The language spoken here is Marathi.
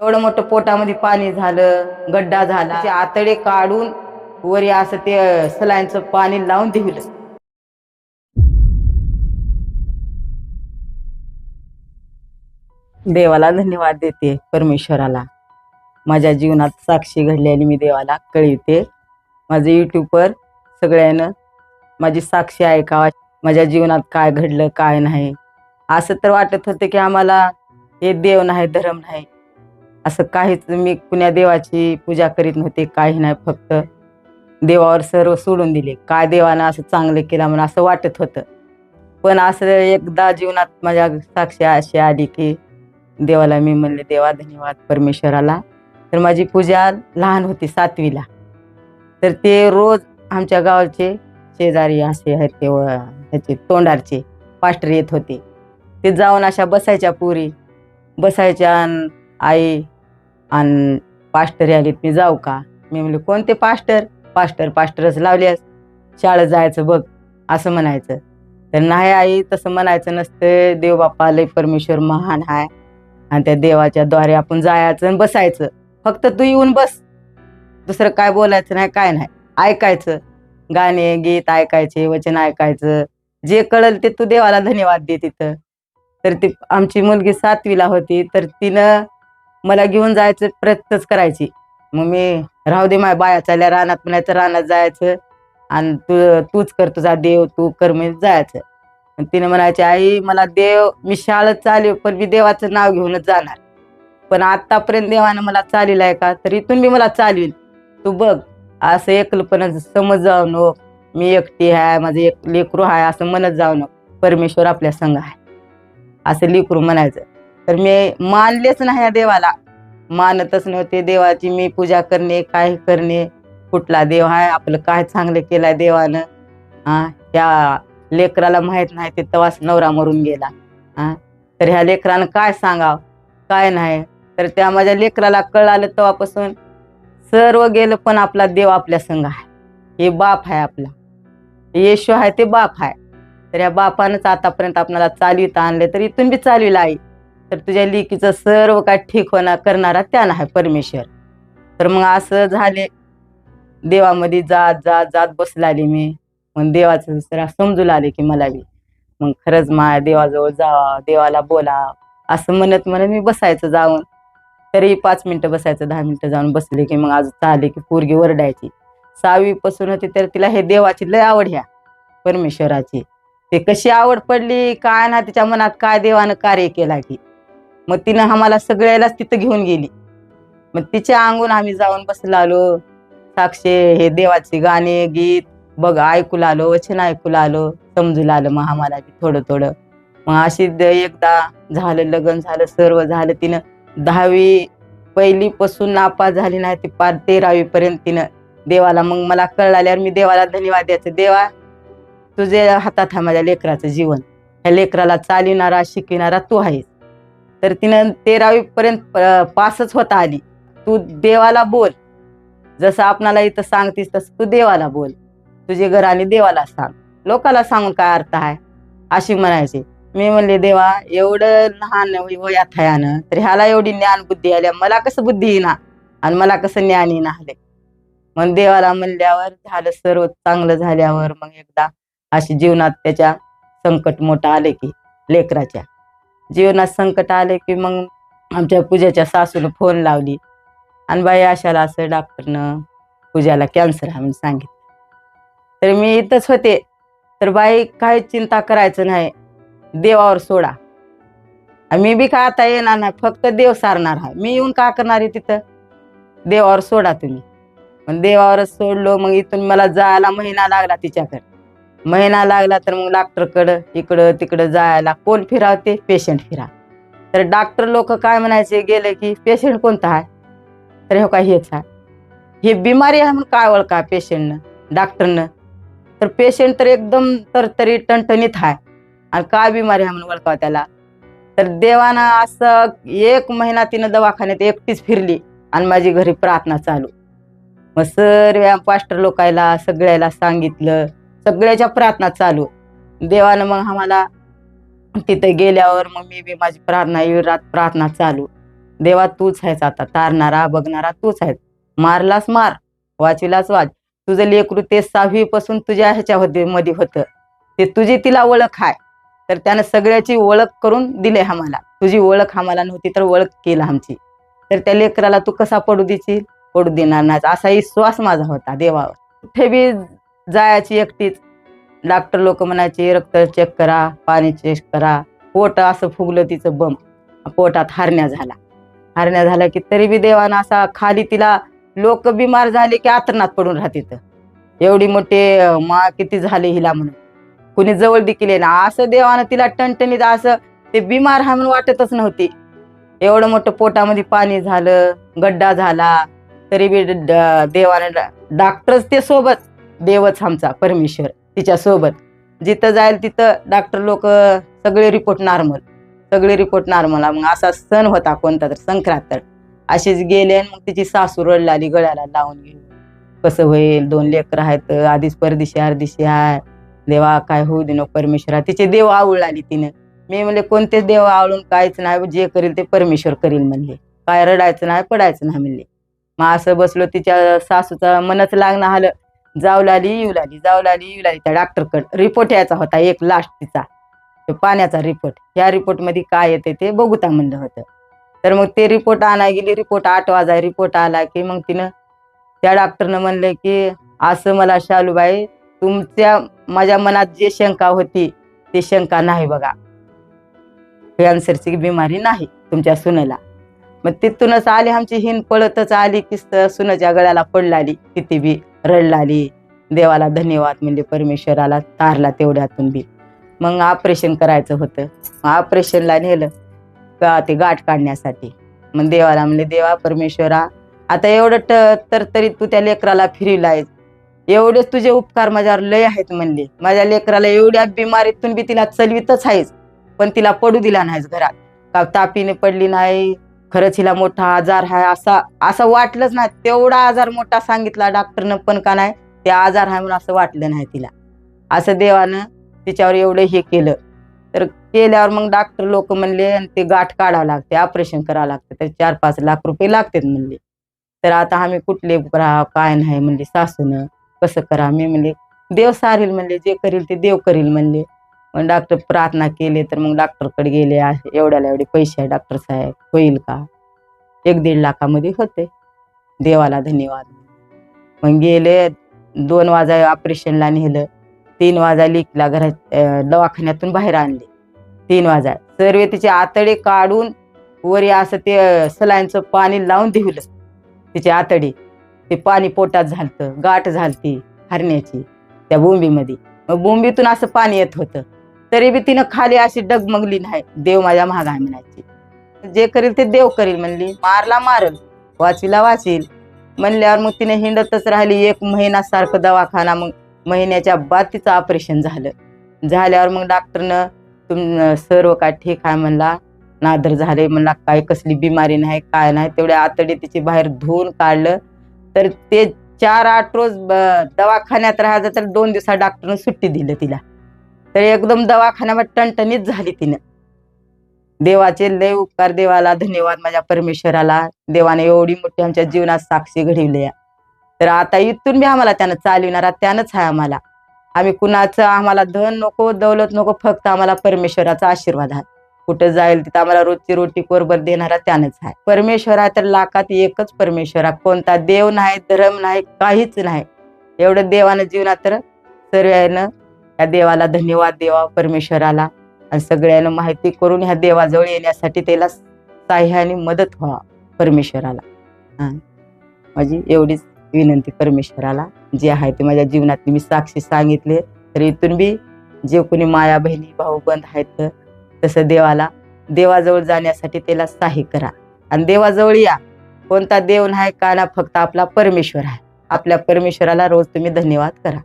एवढं मोठं पोटामध्ये पाणी झालं, गड्डा झाला, ते आतडे काढून वरी असं ते सलाईनचं पाणी लावून दिलं. देवाला धन्यवाद देते, परमेश्वराला. माझ्या जीवनात साक्षी घडलेली मी देवाला कळवते. माझं युट्यूबवर सगळ्यांना माझी साक्षी ऐकावा, माझ्या जीवनात काय घडलं काय नाही. असं तर वाटत होतं की आम्हाला हे देव नाही, धर्म नाही, असं काहीच. मी कुण्या देवाची पूजा करीत नव्हते, काही नाही. फक्त देवावर सर्व सोडून दिले. काय देवानं असं चांगलं केलं म्हणून असं वाटत होतं. पण असं एकदा जीवनात माझ्या साक्षी अशी आली की देवाला मी म्हणले, देवा धन्यवाद परमेश्वराला. तर माझी पूजा लहान होती 7वीला. तर ते रोज आमच्या गावाचे शेजारी असे आहेत ते ह्याचे तोंडारचे पास्टर येत होते. ते जाऊन अशा बसायच्या पुरी बसायच्या. आई आणि पास्टर आलीत, मी जाऊ का? मी म्हणले, कोणते पास्टर? पास्टरच लावल्यास, शाळेत जायचं बघ असं म्हणायचं. तर नाही आई, तसं म्हणायचं नसतं. देव बाप्पा लय परमेश्वर महान आहे आणि त्या देवाच्या द्वारे आपण जायचं आणि बसायचं. फक्त तू येऊन बस, दुसरं काय बोलायचं नाही, काय नाही. ऐकायचं, गाणे गीत ऐकायचे, वचन ऐकायचं. जे कळल ते तू देवाला धन्यवाद दे तिथं. तर ती आमची मुलगी 7वीला होती. तर तिनं मला घेऊन जायचं प्रयत्नच करायची. मग मी राहू दे, माझ्या बाया चालल्या रानात म्हणायचं, रानात जायचं आणि तूच कर तुझा देव, तू कर मी जायचं. तिने म्हणायची, आई मला देव, मी शाळेत चालू पण मी देवाचं नाव घेऊनच जाणार. पण आतापर्यंत देवानं मला चालविलाय का? तर इथून मी मला चालवीन, तू बघ. असं एकलपणा समज जाऊ नको, मी एकटी आहे, माझं एक लेकरू आहे असं म्हणत जाऊ नको. परमेश्वर आपल्या संग आहे असं लेकरू म्हणायचं. तर मी मानलेच नाही या देवाला, मानतच नव्हते. देवाची मी पूजा करणे, काय करणे, कुठला देव आहे, आपलं काय चांगलं केलंय देवानं. त्या लेकराला माहित नाही, ते तेव्हाच नवरा मरून गेला. तर ह्या लेकरानं काय सांगाव, काय नाही. तर त्या माझ्या लेकराला कळालं तेव्हापासून सर्व गेलं, पण आपला देव आपल्या संग आहे. हे बाप आहे आपला, येशू आहे ते बाप आहे. तर या बापानंच आतापर्यंत आपल्याला चालवीत आणले, तर इथून बी चालविला आई. तर तुझ्या लेकीचं सर्व काय ठीक होणार करणारा त्यानं आहे परमेश्वर. तर मग असं झाले, देवामध्ये जात जात जात बसलाली मी. मग देवाचं जरा समजू लागले की मला बी मग खरंच माझ्या देवाजवळ जावा, देवाला बोला असं म्हणत म्हणत मी बसायचं जाऊन. तरी 5 मिनिटं बसायचं, 10 मिनिटं जाऊन बसले की मग अजून चालले की पोरगी ओरडायची. 6वी पासून होती, तर तिला हे देवाची लय आवड, ह्या परमेश्वराची. ते कशी आवड पडली काय ना, तिच्या मनात काय देवानं कार्य केला की मग तिनं आम्हाला सगळ्यालाच तिथं घेऊन गेली. मग तिच्या अंगून आम्ही जाऊन बसलो आलो. साक्षी हे देवाचे गाणे गीत बघ ऐकू लागलो, वचन ऐकू लागलो, समजू लागलं मग आम्हाला थोडं थोडं. मग अशी एकदा झालं, लग्न झालं, सर्व झालं. तिनं 10वी पहिलीपासून नापास झाली नाही, ती पार 13वी पर्यंत तिनं देवाला. मग मला कळल्यावर मी देवाला धन्यवाद द्यायचं, देवा तुझ्या हातात आहे माझ्या लेकराचं जीवन, ह्या लेकराला चालविणारा शिकविणारा तू आहेस. तर तिनं 13वी पर्यंत पासच होता आली. तू देवाला बोल, जसं आपणाला इथं सांगतीस तसं तू देवाला बोल, तुझे घर आणि देवाला सांग, लोकाला सांगून काय अर्थ आहे अशी म्हणायची. मी म्हणले, देवा एवढं लहान वयात आहे तर ह्याला एवढी ज्ञान बुद्धी आल्या, मला कसं बुद्धी येईना आणि मला कसं ज्ञान येईना आले. मग देवाला म्हणल्यावर झालं, सर्व चांगलं झाल्यावर मग एकदा अशी जीवनात त्याच्या संकट मोठं आले की लेकराच्या जीवनात संकट आले की मग आमच्या पूजाच्या सासूला फोन लावली आणि बाई अशाला असं डॉक्टरनं पूजाला कॅन्सर आहे म्हणून सांगितलं. तर मी इथंच होते. तर बाई काही चिंता करायचं नाही, देवावर सोडा. मी बी काय आता येणार नाही, फक्त देव सारणार आहे. मी येऊन का करणार आहे तिथं, देवावर सोडा तुम्ही. मग देवावरच सोडलो. मग इथून मला जायला महिना लागला तिच्याकडे. महिना लागला तर मग डॉक्टरकडं इकडं तिकडं जायला कोण फिरावते, पेशंट फिरा. तर डॉक्टर लोक काय म्हणायचे गेले की पेशंट कोणता आहे, तर हे काय हेच आहे, हे बिमारी आहे म्हणून काय ओळखा पेशंटनं डॉक्टरनं. तर पेशंट तर एकदम तरतरी टणटणीत आहे आणि काय बिमारी आहे म्हणून ओळखावं त्याला. तर देवानं असं 1 महिना तिनं दवाखान्यात एकटीच फिरली आणि माझी घरी प्रार्थना चालू. मग सर्व पास्टर लोकायला सगळ्याला सांगितलं, सगळ्याच्या प्रार्थना चालू. देवानं मग आम्हाला तिथे गेल्यावर मग मी बी माझी प्रार्थना रात प्रार्थना चालू. देवा तूच आहेस, आता तारणारा बघणारा तूच आहेस. मारलास मार, वाचविलास वाच. तुझं लेकरू ते 6वी पासून तुझ्या ह्याच्यामध्ये मध्ये होतं, ते तुझी तिला ओळख आहे, तर त्यानं सगळ्याची ओळख करून दिले आम्हाला. तुझी ओळख आम्हाला नव्हती तर ओळख केला आमची. तर त्या लेकराला तू कसा पडू देशील? पडू देणार नाही असा विश्वास माझा होता देवावर. कुठे बी जायची एकटीच. डॉक्टर लोक म्हणायचे रक्त चेक करा, पाणी चेक करा. पोट असं फुगलं तिचं बम, पोटात हरण्या झाला की तरी बी देवानं असा खाली तिला, लोक बिमार झाले की आतरणात पडून राहते. एवढी मोठे मा किती झाले हिला म्हणून कुणी जवळ देखील ना, असं देवानं तिला टणटणीत असं ते बिमार हा म्हणून वाटतच नव्हती. एवढं मोठं पोटामध्ये पाणी झालं, गड्डा झाला, तरी बी देवानं डॉक्टरच ते सोबत, देवच आमचा परमेश्वर तिच्या सोबत. जिथं जाईल तिथं डॉक्टर लोक सगळे रिपोर्ट नॉर्मल. मग असा सण होता कोणता तर संक्रांत, अशीच गेले. मग तिची सासू रडलाली गळ्याला लावून घेऊन. कसं होईल, 2 लेकरं आहेत, आधीच परदेशी अर्देशी आहे. देवा काय होऊ दे नको परमेश्वरा. तिचे देव आवळाली तिने. मी म्हणले कोणतेच देव आवळून काहीच नाही, जे करील ते परमेश्वर करील म्हणले. काय रडायचं नाही पडायचं नाही म्हणले. मग असं बसलो, तिच्या सासूचा मनच लागणं आलं. जाऊ लागली त्या डॉक्टरकडे. रिपोर्ट यायचा होता एक लास्ट तिचा, पाण्याचा रिपोर्ट. ह्या रिपोर्ट मध्ये काय येते ते बघूता म्हणलं होतं. तर मग ते रिपोर्ट आणाय गेली. रिपोर्ट 8 वाजा रिपोर्ट आला की मग तिनं त्या डॉक्टरनं म्हणलं की असं मला शालूबाई, माझ्या मनात जे शंका होती ते शंका नाही बघा, कॅन्सरची बिमारी नाही तुमच्या सुनेला. मग तिथूनच आली आमची हिन, पळतच आली की सुनेच्या गळ्याला पडलाली, किती बी रडलाली. देवाला धन्यवाद म्हणजे परमेश्वराला तारला तेवढ्यातून बी. मग ऑपरेशन करायचं होतं. ऑपरेशनला नेलं का ते गाठ काढण्यासाठी. मग देवाला म्हणले देवा परमेश्वरा, आता एवढं तर तरी तू त्या लेकराला फिरलायस, एवढेच तुझे उपकार माझ्यावर लय आहेत म्हणले. माझ्या लेकराला एवढ्या बिमारीतून बी तिला चलवीतच आहेस, पण तिला पडू दिला नाहीस घरात. का तापीने पडली नाही, खरंच हिला मोठा आजार आहे असं वाटलंच नाही. तेवढा आजार मोठा सांगितला डॉक्टरनं, पण का नाही ते आजार आहे म्हणून असं वाटलं नाही तिला. असं देवानं तिच्यावर एवढं हे केलं. तर केल्यावर मग डॉक्टर लोक म्हणले ते गाठ काढावं लागते, ऑपरेशन करावं लागतं, तर 4-5 लाख रुपये लागतात म्हणले. तर आता आम्ही कुठले काय नाही म्हणले सासूनं, कसं करा. मी म्हणले देव सारील म्हणले, जे करील ते देव करील म्हणले. मग डॉक्टर प्रार्थना केले, तर मग डॉक्टरकडे गेले. एवढ्याला एवढे पैसे आहे डॉक्टर साहेब, होईल का? 1-1.5 लाखामध्ये होते. देवाला धन्यवाद. मग गेले. 2 वाजा ऑपरेशनला नेलं. 3 वाजा लिकला घरात दवाखान्यातून बाहेर आणले. 3 वाजा सर्व तिचे आतडे काढून वरी असं ते सलाईनचं पाणी लावून दिलं तिचे आतडे. ते पाणी पोटात झालतं, गाठ झालती हरण्याची त्या बोंबीमध्ये. मग बोंबीतून असं पाणी येत होतं, तरी बी तिनं खाली अशी डगमगली नाही. देव माझ्या महाग आहे म्हणायची. जे करील ते देव करील म्हणली. मारला मारल, वाचीला वाचील म्हणल्यावर मग तिने हिंडतच राहिली 1 महिना सारखं दवाखाना. मग महिन्याच्या बाद तिचं ऑपरेशन झाल्यावर मग डॉक्टरनं सर्व काय ठीक आहे म्हणला, नादर झाले म्हणला, काय कसली बिमारी नाही काय नाही. तेवढ्या आतडे तिची बाहेर धुवून काढलं. तर ते 4-8 रोज दवाखान्यात राहायचं, तर 2 दिवसात डॉक्टरनं सुट्टी दिलं तिला. तर एकदम दवाखान्यावर टणटणीत झाली तिनं. देवाचे लय उपकार, देवाला धन्यवाद माझ्या परमेश्वराला. देवाने एवढी मोठी आमच्या जीवनात साक्षी घडवली. तर आता इथून बी आम्हाला त्यानं चालविणारा त्यानंच आहे आम्हाला. आम्ही कुणाचं आम्हाला धन नको, दौलत नको, फक्त आम्हाला परमेश्वराचा आशीर्वाद आहे. कुठं जाईल तिथं आम्हाला रोजची रोटी कोरभर देणारा त्यानंच आहे. परमेश्वर आहे तर लाखात एकच परमेश्वर आहे. कोणता देव नाही, धर्म नाही, काहीच नाही. एवढं देवानं जीवनात तर सर्वांना या देवाला धन्यवाद देवा परमेश्वराला. आणि सगळ्यांना माहिती करून ह्या देवाजवळ येण्यासाठी त्याला सहाय्य आणि मदत व्हावा परमेश्वराला. माझी एवढीच विनंती परमेश्वराला. जे आहे ते माझ्या जीवनातली मी साक्षी सांगितले. तर इथून बी जे कोणी माया बहिणी भाऊ बंद आहेत, तसं देवाजवळ जाण्यासाठी त्याला सहाय्य करा आणि देवाजवळ या. कोणता देव नाही का ना, फक्त आपला परमेश्वर आहे. आपल्या परमेश्वराला रोज तुम्ही धन्यवाद करा.